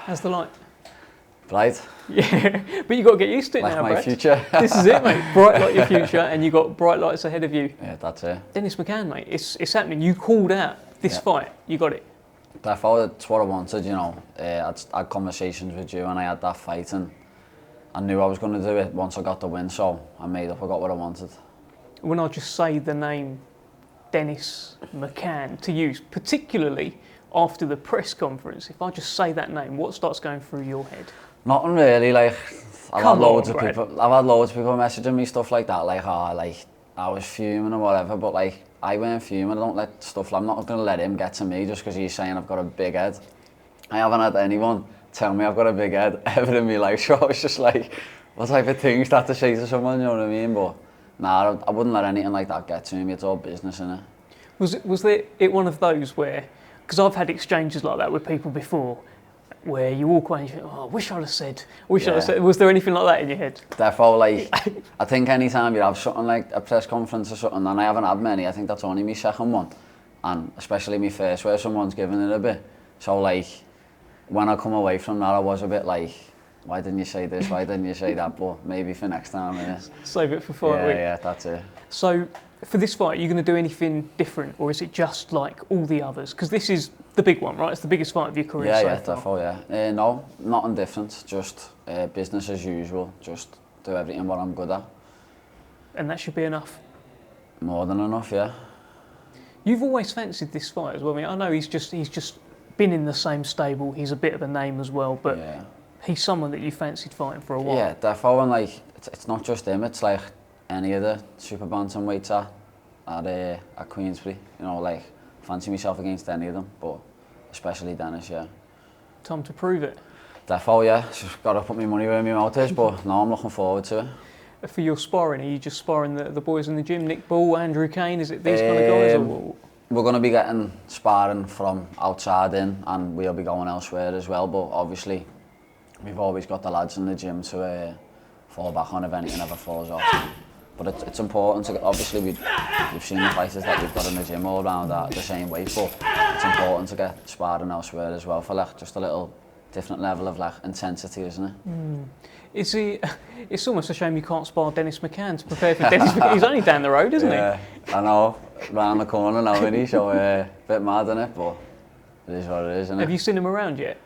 How's the light? Bright. Yeah, but you've got to get used to it like now, my Brad. future. This is it, mate. Bright like your future, and you've got bright lights ahead of you. Yeah, that's it. Dennis McCann, mate, it's happening. You called out this fight. You got it. Therefore, that's what I wanted, you know. I'd had conversations with you and I had that fight and I knew I was going to do it once I got the win, so I got what I wanted. When I just say the name Dennis McCann to you, particularly after the press conference, if I just say that name, what starts going through your head? Nothing really, like, I've had loads of people messaging me stuff like that, like, I was fuming or whatever, but like, I weren't fuming. I don't let stuff, I'm not going to let him get to me just because he's saying I've got a big head. I haven't had anyone tell me I've got a big head ever in my life, so I was just like, what type of things to have to say to someone, you know what I mean? But nah, I wouldn't let anything like that get to me. It's all business, innit? Was it one of those where, because I've had exchanges like that with people before, where you walk away and you think, oh, I wish I'd have said, was there anything like that in your head? Therefore, like, I think any time you have something like a press conference or something, and I haven't had many, I think that's only my second one, and especially my first where someone's giving it a bit. So like, when I come away from that, I was a bit like, why didn't you say this, why didn't you say that, but maybe for next time, yeah. Save it for fight week. Yeah, that's it. So, for this fight, are you going to do anything different, or is it just like all the others? Because this is the big one, right? It's the biggest fight of your career so far. Yeah. No, nothing different, just business as usual, just do everything what I'm good at. And that should be enough? More than enough, yeah. You've always fancied this fight as well. I mean, I know he's just been in the same stable, he's a bit of a name as well, but he's someone that you fancied fighting for a while. Yeah, therefore, and like, it's not just him, it's like any of the Super-Bantamweights at Queensberry, you know, like, fancy myself against any of them, but especially Dennis, yeah. Time to prove it. Therefore, yeah, just got to put my money where my mouth is, but no, I'm looking forward to it. For your sparring, are you just sparring the boys in the gym, Nick Ball, Andrew Kane, is it these kind of guys? Or? We're going to be getting sparring from outside in, and we'll be going elsewhere as well, but obviously, we've always got the lads in the gym to fall back on if anything ever falls off. But it's important to, obviously we've seen the fighters that we've got in the gym all around at the same weight, but it's important to get sparring elsewhere as well for like just a little different level of like intensity, isn't it? It's almost a shame you can't spar Dennis McCann to prepare for Dennis McCann. He's only down the road, isn't he? Yeah, I know, round the corner now, isn't he? So a bit mad, isn't it? But it is what it is, isn't it? Have you seen him around yet?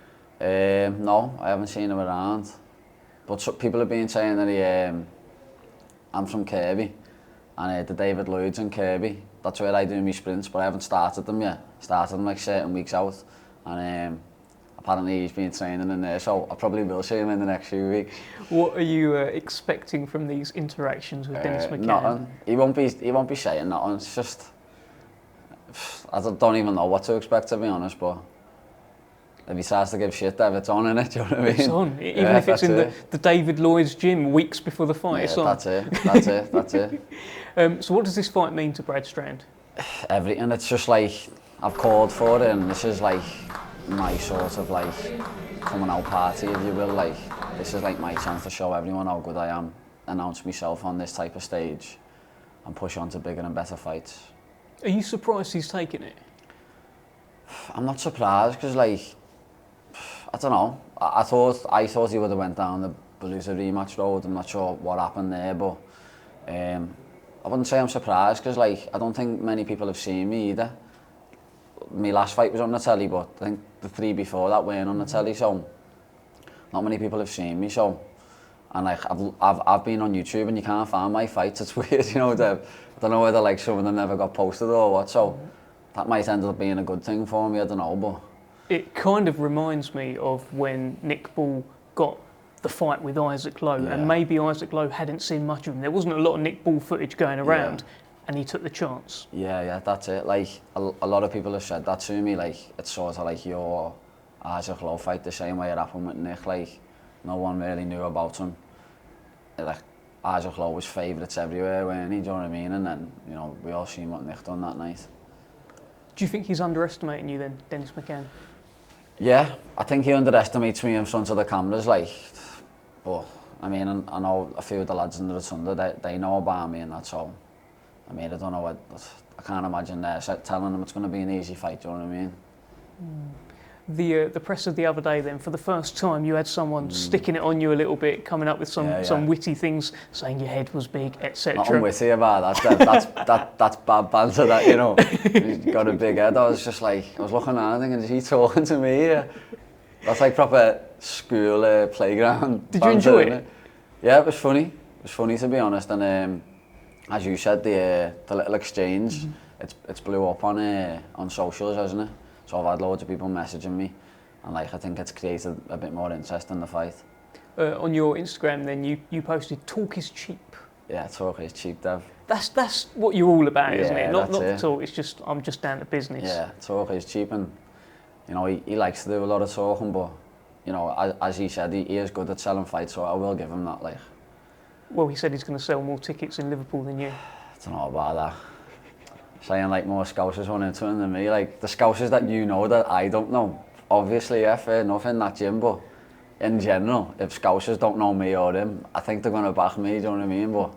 No, I haven't seen him around. But people have been saying that I'm from Kirby, and the David Lloyd's in Kirby. That's where I do my sprints, but I haven't started them yet. Started them like certain weeks out, and apparently he's been training in there, so I probably will see him in the next few weeks. What are you expecting from these interactions with Dennis McCann? Nothing. He won't be saying nothing. It's just I don't even know what to expect, to be honest. But if he starts to give shit, it's on, innit? Do you know what I mean? It's on. Even if it's in the David Lloyd's gym weeks before the fight, it's on. That's it. So what does this fight mean to Brad Strand? Everything. It's just like, I've called for it, and this is like my sort of like coming out party, if you will. Like, this is like my chance to show everyone how good I am, announce myself on this type of stage, and push on to bigger and better fights. Are you surprised he's taking it? I'm not surprised, because like, I don't know. I thought he would have went down the Belusa rematch road. I'm not sure what happened there, but I wouldn't say I'm surprised, because like, I don't think many people have seen me either. My last fight was on the telly, but I think the 3 before that weren't on the telly, so not many people have seen me. So, and like, I've been on YouTube and you can't find my fights. It's weird, you know. I don't know whether like some of them never got posted or what. So that might end up being a good thing for me. I don't know, but it kind of reminds me of when Nick Ball got the fight with Isaac Lowe, and maybe Isaac Lowe hadn't seen much of him. There wasn't a lot of Nick Ball footage going around, and he took the chance. Yeah, that's it. Like, a lot of people have said that to me. Like, it's sort of like your Isaac Lowe fight, the same way it happened with Nick. Like, no one really knew about him. Like, Isaac Lowe was favourites everywhere, weren't he? Do you know what I mean? And then, you know, we all seen what Nick done that night. Do you think he's underestimating you then, Dennis McCann? Yeah, I think he underestimates me in front of the cameras, like, but I mean, I know a few of the lads in the Rotunda, they know about me and that's all. I mean, I don't know I can't imagine they're telling them it's going to be an easy fight, do you know what I mean? the presser the other day then, for the first time you had someone sticking it on you a little bit, coming up with some witty things, saying your head was big, etc. Nothing witty about that. That's bad banter, that, you know. He's got a big head. I was just like, I was looking at him thinking, is he talking to me here? That's like proper school playground. Did you enjoy it? Yeah, it was funny. It was funny, to be honest. And as you said, the little exchange, it's blew up on socials, hasn't it? So I've had loads of people messaging me, and like I think it's created a bit more interest in the fight. On your Instagram then, you posted, talk is cheap. Yeah, talk is cheap, Dev. That's what you're all about, isn't it? Not it. the talk, it's just, I'm just down to business. Yeah, talk is cheap, and you know, he likes to do a lot of talking, but you know, as he said, he is good at selling fights, so I will give him that, like. Well, he said he's going to sell more tickets in Liverpool than you. I don't know about that. Saying like more Scousers run into him than me, like the Scousers that you know that I don't know, obviously, yeah, fair enough in that gym, but in general, if Scousers don't know me or him, I think they're going to back me, do you know what I mean? But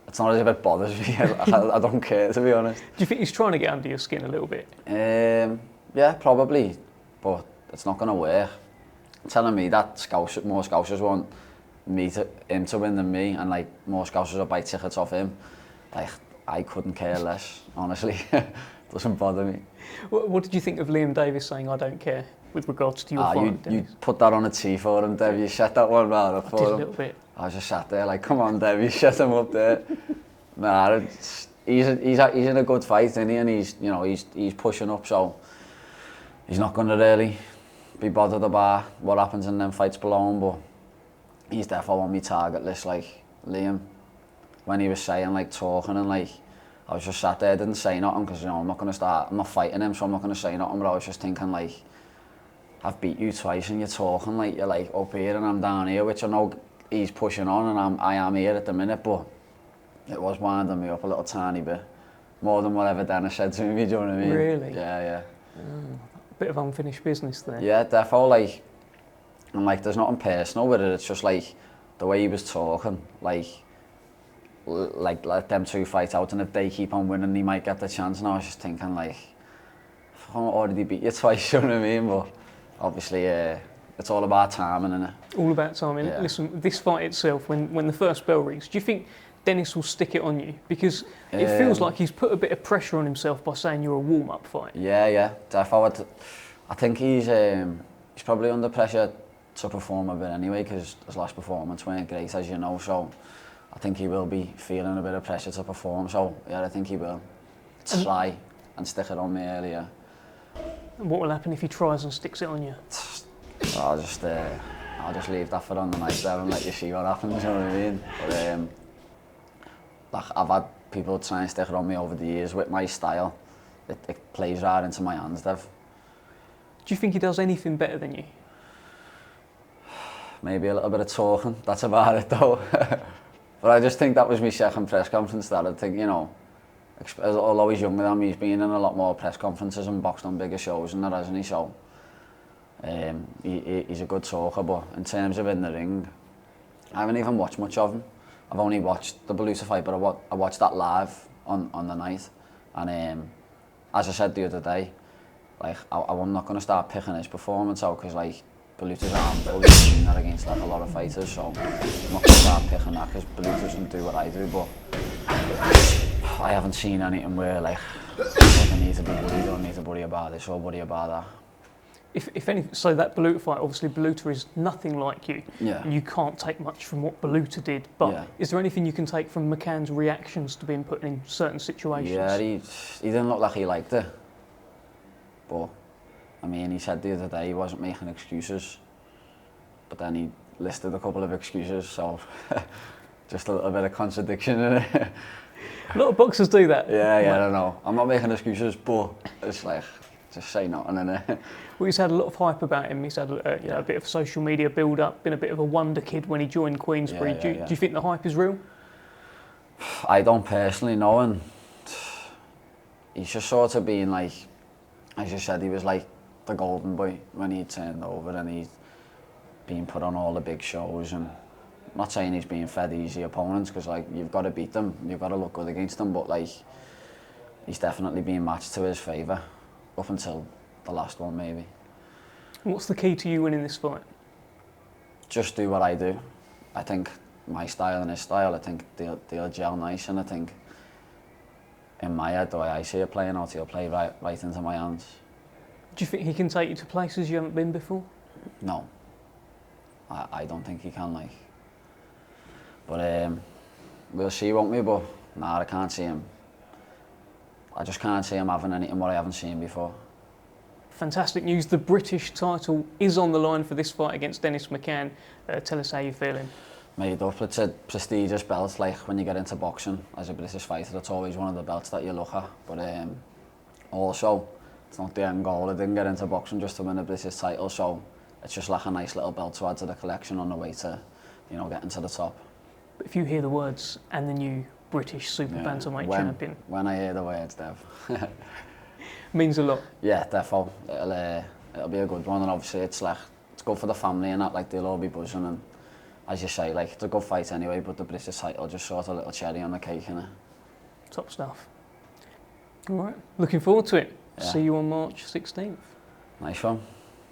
it's not as if it bothers me. I don't care, to be honest. Do you think he's trying to get under your skin a little bit? Yeah, probably, but it's not going to work. Telling me that more Scousers want him to win than me, and like more Scousers will buy tickets off him, like I couldn't care less, honestly. Doesn't bother me. What did you think of Liam Davies saying, I don't care, with regards to your fight? You put that on a tee for him, Dev. You set that one right up for him. I did a little bit. I just sat there like, come on, Dev, you set him up there. Nah, he's in a good fight, isn't he? And he's pushing up, so he's not going to really be bothered about what happens in them fights below him, but he's definitely on my target list, like Liam. When he was saying, like, talking, and like, I was just sat there, didn't say nothing, because, you know, I'm not fighting him, so I'm not going to say nothing, but I was just thinking, like, I've beat you twice and you're talking, like, you're like up here and I'm down here, which I know he's pushing on, and I am here at the minute, but it was winding me up a little tiny bit. More than whatever Dennis said to me, do you know what I mean? Really? Yeah. Bit of unfinished business there. Yeah, definitely, like, and like, there's nothing personal with it, it's just like, the way he was talking, like let them two fight out, and if they keep on winning, he might get the chance. And I was just thinking, like, I've already beat you twice, you know what I mean? But obviously, it's all about timing, isn't it? All about timing. Yeah. Listen, this fight itself, when the first bell rings, do you think Dennis will stick it on you? Because it feels like he's put a bit of pressure on himself by saying you're a warm-up fight. Yeah, definitely. I think he's probably under pressure to perform a bit anyway, because his last performance weren't great, as you know, so I think he will be feeling a bit of pressure to perform, so yeah, I think he will try and stick it on me earlier. And what will happen if he tries and sticks it on you? I'll just leave that for on the night there and let you see what happens, you know what I mean? But like, I've had people try and stick it on me over the years with my style. It plays right into my hands, Dev. Do you think he does anything better than you? Maybe a little bit of talking, that's about it though. But I just think that was my second press conference that I think, you know, although he's younger than me, he's been in a lot more press conferences and boxed on bigger shows and that, hasn't he? So he's a good talker, but in terms of in the ring, I haven't even watched much of him. I've only watched the Beluta fight, but I watched that live on the night. And as I said the other day, like, I'm not going to start picking his performance out, because like, Beluta's arm always seen that against like a lot of fighters, so I'm not going to start picking that, because Beluta doesn't do what I do, but I haven't seen anything where like I need to be worried or need to worry about this or worry about that. If any, so that Beluta fight, obviously Beluta is nothing like you, and you can't take much from what Beluta did, but is there anything you can take from McCann's reactions to being put in certain situations? Yeah, he didn't look like he liked it, but I mean, he said the other day he wasn't making excuses, but then he listed a couple of excuses, so just a little bit of contradiction in it. A lot of boxers do that. Yeah, I don't know. I'm not making excuses, but it's like, just say nothing in it. Well, he's had a lot of hype about him. He's had a bit of social media build-up, been a bit of a wonder kid when he joined Queensberry. Do you think the hype is real? I don't personally know, and he's just sort of been like, as you said, he was like the golden boy when he turned over, and he's been put on all the big shows, and I'm not saying he's being fed easy opponents, because like, you've got to beat them, you've got to look good against them, but like, he's definitely been matched to his favour up until the last one, maybe. What's the key to you winning this fight? Just do what I do. I think my style and his style, I think they'll gel nice, and I think in my head, the way I see it playing out, he'll play right into my hands. Do you think he can take you to places you haven't been before? No. I don't think he can, like. But we'll see, won't we? But nah, I can't see him. I just can't see him having anything what I haven't seen before. Fantastic news. The British title is on the line for this fight against Dennis McCann. Tell us how you're feeling. Made up. It's a prestigious belt. Like when you get into boxing as a British fighter, it's always one of the belts that you look at. But also, it's not the end goal. I didn't get into boxing just to win a British title, so it's just like a nice little belt to add to the collection on the way to, you know, getting to the top. But if you hear the words "and the new British Super-Bantamweight champion," when I hear the words, Dev, means a lot. Yeah, definitely. It'll be a good one, and obviously it's good for the family and that. Like they'll all be buzzing, and as you say, like it's a good fight anyway. But the British title just sort of a little cherry on the cake, innit? Top stuff. All right, looking forward to it. Yeah. See you on March 16th. Nice one.